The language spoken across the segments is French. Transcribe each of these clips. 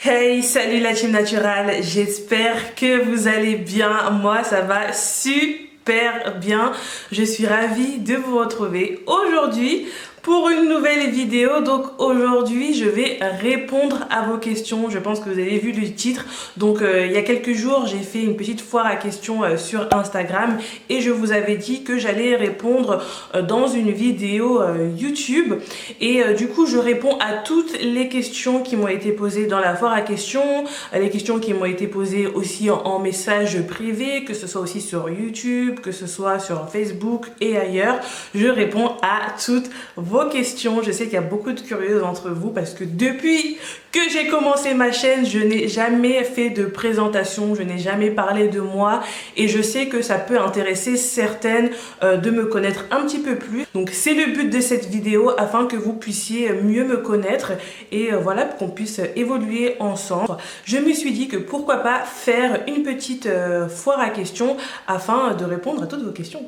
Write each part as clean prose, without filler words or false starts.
Hey, salut la team naturale, j'espère que vous allez bien. Moi ça va super bien. Je suis ravie de vous retrouver aujourd'hui pour une nouvelle vidéo. Donc aujourd'hui je vais répondre à vos questions. Je pense que vous avez vu le titre. Donc il y a quelques jours j'ai fait une petite foire à questions sur Instagram et je vous avais dit que j'allais répondre dans une vidéo YouTube. Et du coup je réponds à toutes les questions qui m'ont été posées dans la foire à questions, les questions qui m'ont été posées aussi en message privé, que ce soit aussi sur YouTube, que ce soit sur Facebook et ailleurs. Je réponds à toutes vos questions. Je sais qu'il y a beaucoup de curieuses entre vous parce que depuis que j'ai commencé ma chaîne, je n'ai jamais fait de présentation, je n'ai jamais parlé de moi et je sais que ça peut intéresser certaines de me connaître un petit peu plus. Donc c'est le but de cette vidéo afin que vous puissiez mieux me connaître et voilà, pour qu'on puisse évoluer ensemble. Je me suis dit que pourquoi pas faire une petite foire à questions afin de répondre à toutes vos questions.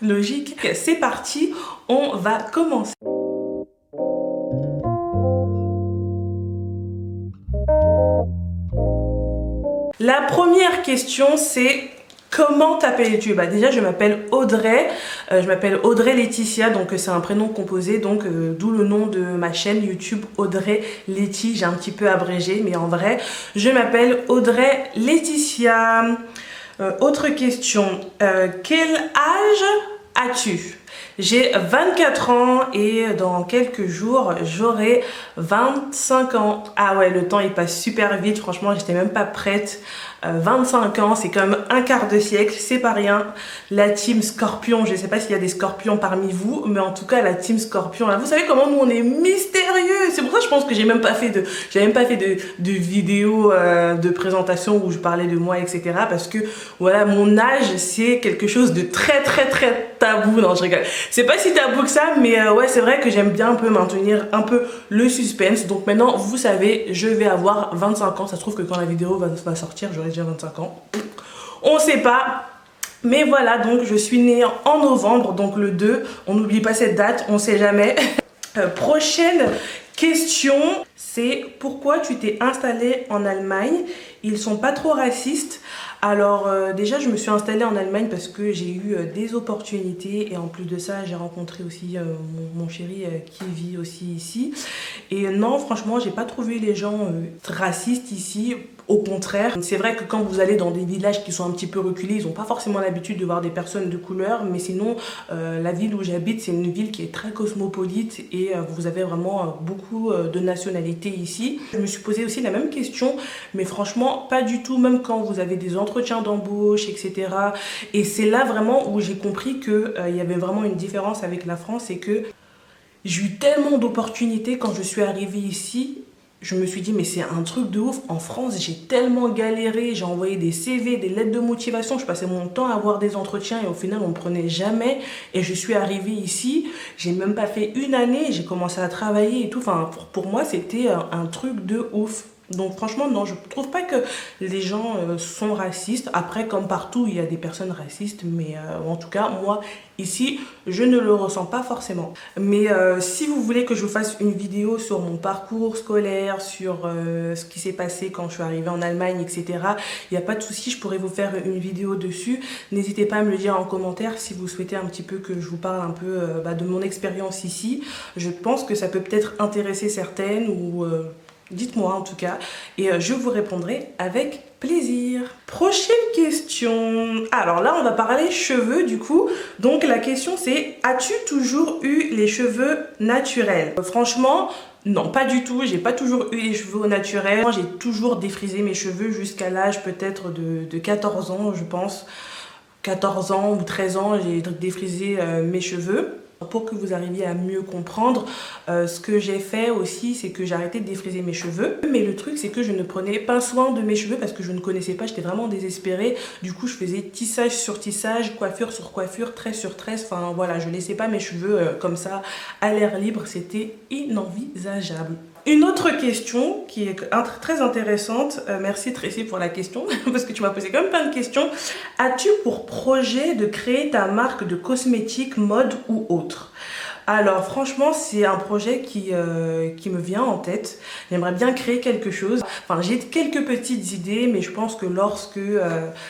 Logique. C'est parti, on va commencer. La première question c'est: comment t'appelles-tu? Bah déjà je m'appelle Audrey, Laetitia, donc c'est un prénom composé, donc d'où le nom de ma chaîne YouTube Audrey Letty. J'ai un petit peu abrégé mais en vrai je m'appelle Audrey Laetitia. Autre question, quel âge as-tu? J'ai 24 ans et dans quelques jours j'aurai 25 ans. Ah ouais, le temps il passe super vite, franchement j'étais même pas prête. 25 ans, c'est comme un quart de siècle, c'est pas rien. La team Scorpion, je sais pas s'il y a des scorpions parmi vous, mais en tout cas la team Scorpion, là, vous savez comment nous on est mystérieux. C'est pour ça que je pense que j'ai même pas fait de vidéo de présentation où je parlais de moi, etc. Parce que voilà, mon âge c'est quelque chose de très tabou. Non, je rigole. C'est pas si tabou que ça, mais ouais, c'est vrai que j'aime bien un peu maintenir un peu le suspense. Donc maintenant, vous savez, je vais avoir 25 ans. Ça se trouve que quand la vidéo va sortir, j'aurai déjà 25 ans. On sait pas. Mais voilà, donc je suis née en novembre, donc le 2. On n'oublie pas cette date, on sait jamais. Prochaine question, c'est: pourquoi tu t'es installée en Allemagne? Ils sont pas trop racistes? Alors déjà je me suis installée en Allemagne parce que j'ai eu des opportunités et en plus de ça j'ai rencontré aussi mon chéri qui vit aussi ici. Et non, franchement j'ai pas trouvé les gens racistes ici, au contraire. C'est vrai que quand vous allez dans des villages qui sont un petit peu reculés, ils n'ont pas forcément l'habitude de voir des personnes de couleur, mais sinon la ville où j'habite c'est une ville qui est très cosmopolite et vous avez vraiment beaucoup de nationalités ici. Je me suis posé aussi la même question, mais franchement pas du tout, même quand vous avez des entretiens d'embauche, etc. Et c'est là vraiment où j'ai compris qu'il y avait vraiment une différence avec la France et que j'ai eu tellement d'opportunités quand je suis arrivée ici. Je me suis dit mais c'est un truc de ouf. En France j'ai tellement galéré, j'ai envoyé des CV, des lettres de motivation, je passais mon temps à avoir des entretiens et au final on me prenait jamais. Et je suis arrivée ici, j'ai même pas fait une année, j'ai commencé à travailler et tout. Enfin pour moi c'était un truc de ouf. Donc franchement non, je trouve pas que les gens sont racistes. Après comme partout il y a des personnes racistes, mais en tout cas moi ici je ne le ressens pas forcément. Mais si vous voulez que je vous fasse une vidéo sur mon parcours scolaire, sur ce qui s'est passé quand je suis arrivée en Allemagne, etc., il n'y a pas de souci, je pourrais vous faire une vidéo dessus. N'hésitez pas à me le dire en commentaire si vous souhaitez un petit peu que je vous parle un peu de mon expérience ici. Je pense que ça peut peut-être intéresser certaines ou dites-moi en tout cas et je vous répondrai avec plaisir. Prochaine question. Alors là on va parler cheveux du coup. Donc la question c'est: as-tu toujours eu les cheveux naturels? Franchement non, pas du tout. J'ai pas toujours eu les cheveux naturels. J'ai toujours défrisé mes cheveux jusqu'à l'âge peut-être de 14 ans, je pense. 14 ans ou 13 ans j'ai défrisé mes cheveux. Pour que vous arriviez à mieux comprendre, ce que j'ai fait aussi, c'est que j'ai arrêté de défriser mes cheveux. Mais le truc, c'est que je ne prenais pas soin de mes cheveux parce que je ne connaissais pas, j'étais vraiment désespérée. Du coup, je faisais tissage sur tissage, coiffure sur coiffure, tresse sur tresse. Enfin voilà, je laissais pas mes cheveux comme ça à l'air libre, c'était inenvisageable. Une autre question qui est très intéressante, merci Tracy pour la question, parce que tu m'as posé quand même plein de questions. As-tu pour projet de créer ta marque de cosmétiques, mode ou autre? Alors franchement, c'est un projet qui me vient en tête. J'aimerais bien créer quelque chose. Enfin, j'ai quelques petites idées, mais je pense que lorsque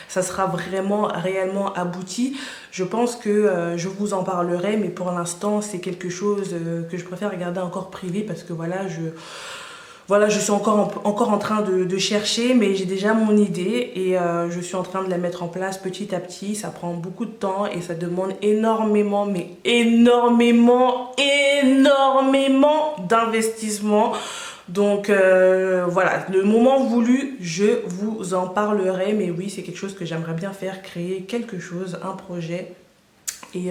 ça sera vraiment réellement abouti, je pense que je vous en parlerai. Mais pour l'instant, c'est quelque chose que je préfère garder encore privé parce que voilà, je suis encore en train de chercher, mais j'ai déjà mon idée et je suis en train de la mettre en place petit à petit. Ça prend beaucoup de temps et ça demande énormément, mais énormément d'investissement. Donc voilà, le moment voulu, je vous en parlerai. Mais oui, c'est quelque chose que j'aimerais bien faire, créer quelque chose, un projet. Et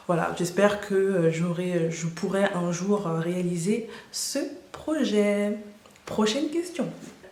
voilà, j'espère que je pourrai un jour réaliser ce projet. Prochaine question.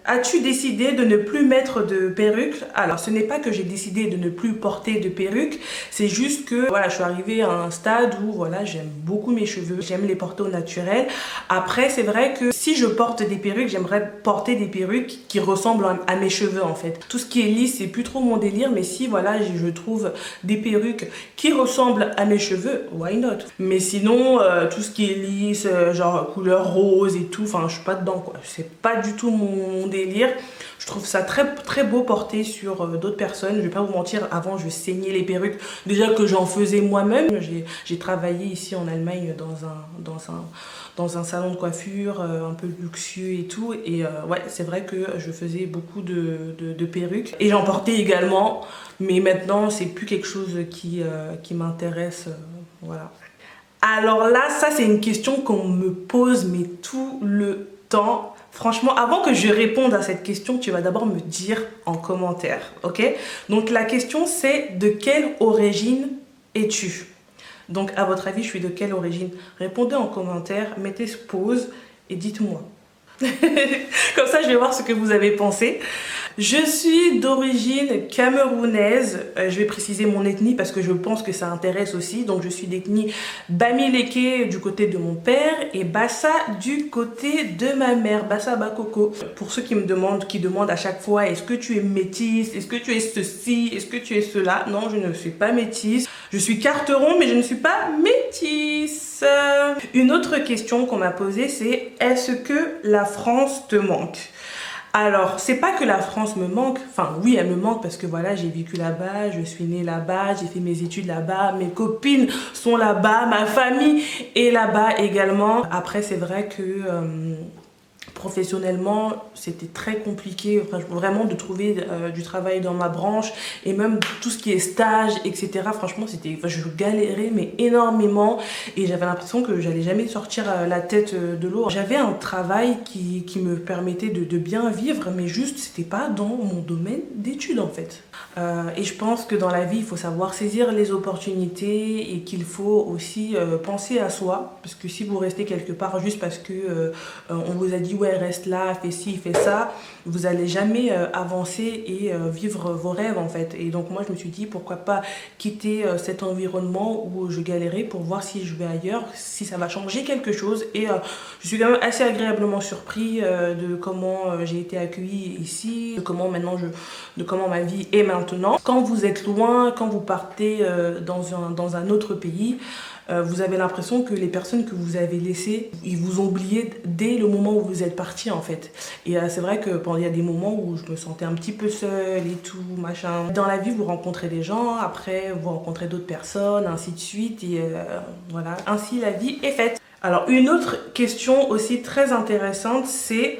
As-tu décidé de ne plus mettre de perruque? Alors, ce n'est pas que j'ai décidé de ne plus porter de perruque, c'est juste que voilà, je suis arrivée à un stade où voilà, j'aime beaucoup mes cheveux, j'aime les porter au naturel. Après, c'est vrai que si je porte des perruques, j'aimerais porter des perruques qui ressemblent à mes cheveux en fait. Tout ce qui est lisse, c'est plus trop mon délire, mais si voilà, je trouve des perruques qui ressemblent à mes cheveux, why not? Mais sinon, tout ce qui est lisse, genre couleur rose et tout, enfin, je suis pas dedans quoi. C'est pas du tout mon délire. Je trouve ça très beau porté sur d'autres personnes. Je vais pas vous mentir, avant je saignais les perruques. Déjà que j'en faisais moi-même. J'ai travaillé ici en Allemagne dans un salon de coiffure un peu luxueux et tout. Et ouais, c'est vrai que je faisais beaucoup de perruques. Et j'en portais également. Mais maintenant, c'est plus quelque chose qui m'intéresse. Voilà. Alors là, ça c'est une question qu'on me pose mais tout le temps. Franchement, avant que je réponde à cette question, tu vas d'abord me dire en commentaire, ok? Donc la question c'est de quelle origine es-tu? Donc à votre avis, je suis de quelle origine? Répondez en commentaire, mettez pause et dites-moi. Comme ça, je vais voir ce que vous avez pensé. Je suis d'origine camerounaise. Je vais préciser mon ethnie parce que je pense que ça intéresse aussi. Donc, je suis d'ethnie Bamileke du côté de mon père et Bassa du côté de ma mère, Bassa Bakoko. Pour ceux qui demandent à chaque fois, est-ce que tu es métisse? Est-ce que tu es ceci? Est-ce que tu es cela? Non, je ne suis pas métisse. Je suis carteron, mais je ne suis pas métisse. Une autre question qu'on m'a posée, c'est est-ce que la France te manque? Alors, c'est pas que la France me manque, enfin oui, elle me manque parce que voilà, j'ai vécu là-bas, je suis née là-bas, j'ai fait mes études là-bas, mes copines sont là-bas, ma famille est là-bas également. Après, c'est vrai que professionnellement, c'était très compliqué vraiment de trouver du travail dans ma branche et même tout ce qui est stage, etc. Franchement, je galérais mais énormément et j'avais l'impression que j'allais jamais sortir la tête de l'eau. J'avais un travail qui me permettait de bien vivre, mais juste, c'était pas dans mon domaine d'études en fait. Et je pense que dans la vie, il faut savoir saisir les opportunités et qu'il faut aussi penser à soi. Parce que si vous restez quelque part juste parce que on vous a dit ouais reste là, fais ci, fais ça, vous n'allez jamais avancer et vivre vos rêves en fait. Et donc moi je me suis dit pourquoi pas quitter cet environnement où je galérais pour voir si je vais ailleurs, si ça va changer quelque chose. Et je suis quand même assez agréablement surpris de comment j'ai été accueillie ici, de comment ma vie est maintenant. Quand vous êtes loin, quand vous partez dans un autre pays, vous avez l'impression que les personnes que vous avez laissées, ils vous ont oublié dès le moment où vous êtes parti en fait. Et c'est vrai que il y a des moments où je me sentais un petit peu seule et tout, machin. Dans la vie, vous rencontrez des gens, après vous rencontrez d'autres personnes, ainsi de suite. Et voilà, ainsi la vie est faite. Alors une autre question aussi très intéressante, c'est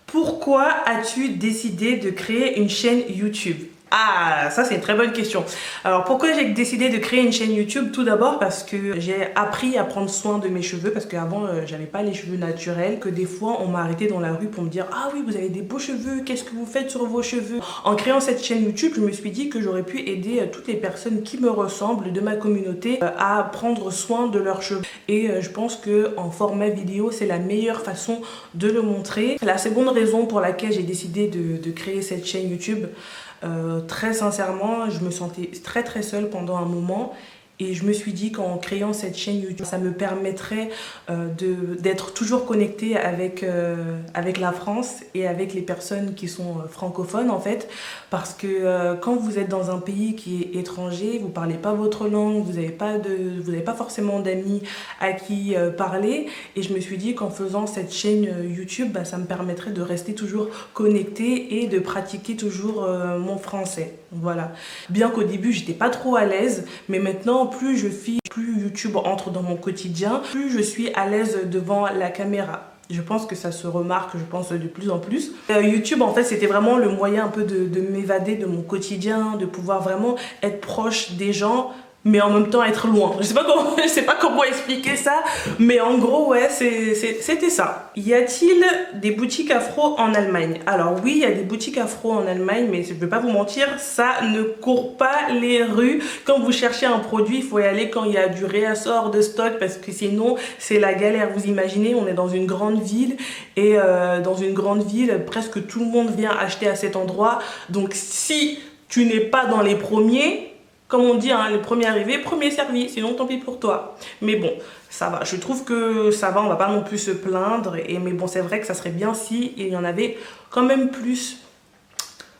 pourquoi as-tu décidé de créer une chaîne YouTube? Ah, ça c'est une très bonne question. Alors pourquoi j'ai décidé de créer une chaîne YouTube? Tout d'abord parce que j'ai appris à prendre soin de mes cheveux parce qu'avant j'avais pas les cheveux naturels, que des fois on m'a arrêté dans la rue pour me dire ah oui vous avez des beaux cheveux, qu'est-ce que vous faites sur vos cheveux? En créant cette chaîne YouTube, je me suis dit que j'aurais pu aider toutes les personnes qui me ressemblent de ma communauté à prendre soin de leurs cheveux. Et je pense que en format vidéo c'est la meilleure façon de le montrer. La seconde raison pour laquelle j'ai décidé de créer cette chaîne YouTube, très sincèrement, je me sentais très seule pendant un moment Et je me suis dit qu'en créant cette chaîne YouTube, ça me permettrait d'être toujours connectée avec la France et avec les personnes qui sont francophones en fait. Parce que quand vous êtes dans un pays qui est étranger, vous ne parlez pas votre langue, vous n'avez pas forcément d'amis à qui parler. Et je me suis dit qu'en faisant cette chaîne YouTube, bah, ça me permettrait de rester toujours connectée et de pratiquer toujours mon français. Voilà. Bien qu'au début, j'étais pas trop à l'aise, mais maintenant, plus YouTube entre dans mon quotidien, plus je suis à l'aise devant la caméra. Je pense que ça se remarque, je pense, de plus en plus. YouTube, en fait, c'était vraiment le moyen un peu de m'évader de mon quotidien, de pouvoir vraiment être proche des gens, mais en même temps être loin. Je sais pas comment expliquer ça, mais en gros, ouais, c'était ça. Y a-t-il des boutiques afro en Allemagne? Alors oui, il y a des boutiques afro en Allemagne, mais je ne vais pas vous mentir, ça ne court pas les rues. Quand vous cherchez un produit, il faut y aller quand il y a du réassort de stock, parce que sinon, c'est la galère. Vous imaginez, on est dans une grande ville, et dans une grande ville, presque tout le monde vient acheter à cet endroit. Donc si tu n'es pas dans les premiers, comme on dit, hein, le premier arrivé, premier servi, sinon tant pis pour toi. Mais bon, ça va, je trouve que ça va, on va pas non plus se plaindre. Mais bon, c'est vrai que ça serait bien si il y en avait quand même plus.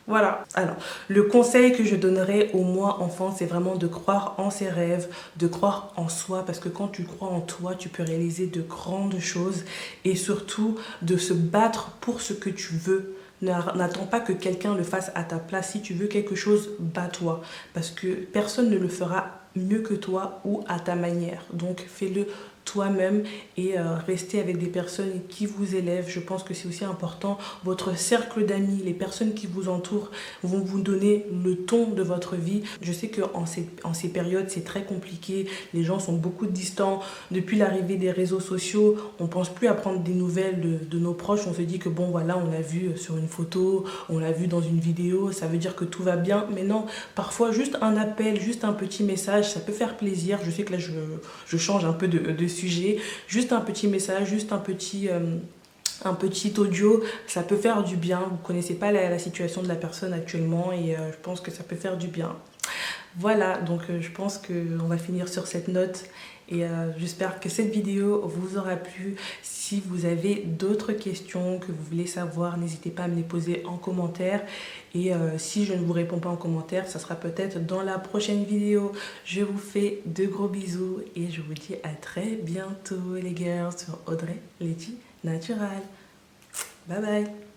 Voilà. Alors, le conseil que je donnerais aux moi enfants, c'est vraiment de croire en ses rêves, de croire en soi, parce que quand tu crois en toi, tu peux réaliser de grandes choses et surtout de se battre pour ce que tu veux. N'attends pas que quelqu'un le fasse à ta place. Si tu veux quelque chose, bats-toi. Parce que personne ne le fera mieux que toi ou à ta manière. Donc fais-le toi-même et restez avec des personnes qui vous élèvent. Je pense que c'est aussi important. Votre cercle d'amis, les personnes qui vous entourent vont vous donner le ton de votre vie. Je sais qu'en ces périodes, c'est très compliqué. Les gens sont beaucoup distants. Depuis l'arrivée des réseaux sociaux, on ne pense plus à prendre des nouvelles de nos proches. On se dit que bon, voilà, on l'a vu sur une photo, on l'a vu dans une vidéo, ça veut dire que tout va bien. Mais non, parfois, juste un appel, juste un petit message, ça peut faire plaisir. Je sais que là, je change un peu de sujet. Juste un petit message, juste un petit audio, ça peut faire du bien. Vous ne connaissez pas la situation de la personne actuellement et je pense que ça peut faire du bien. Voilà, donc je pense qu'on va finir sur cette note et j'espère que cette vidéo vous aura plu. Si vous avez d'autres questions que vous voulez savoir, n'hésitez pas à me les poser en commentaire. Et si je ne vous réponds pas en commentaire, ça sera peut-être dans la prochaine vidéo. Je vous fais de gros bisous et je vous dis à très bientôt les girls sur Audrey Letty Natural. Bye bye.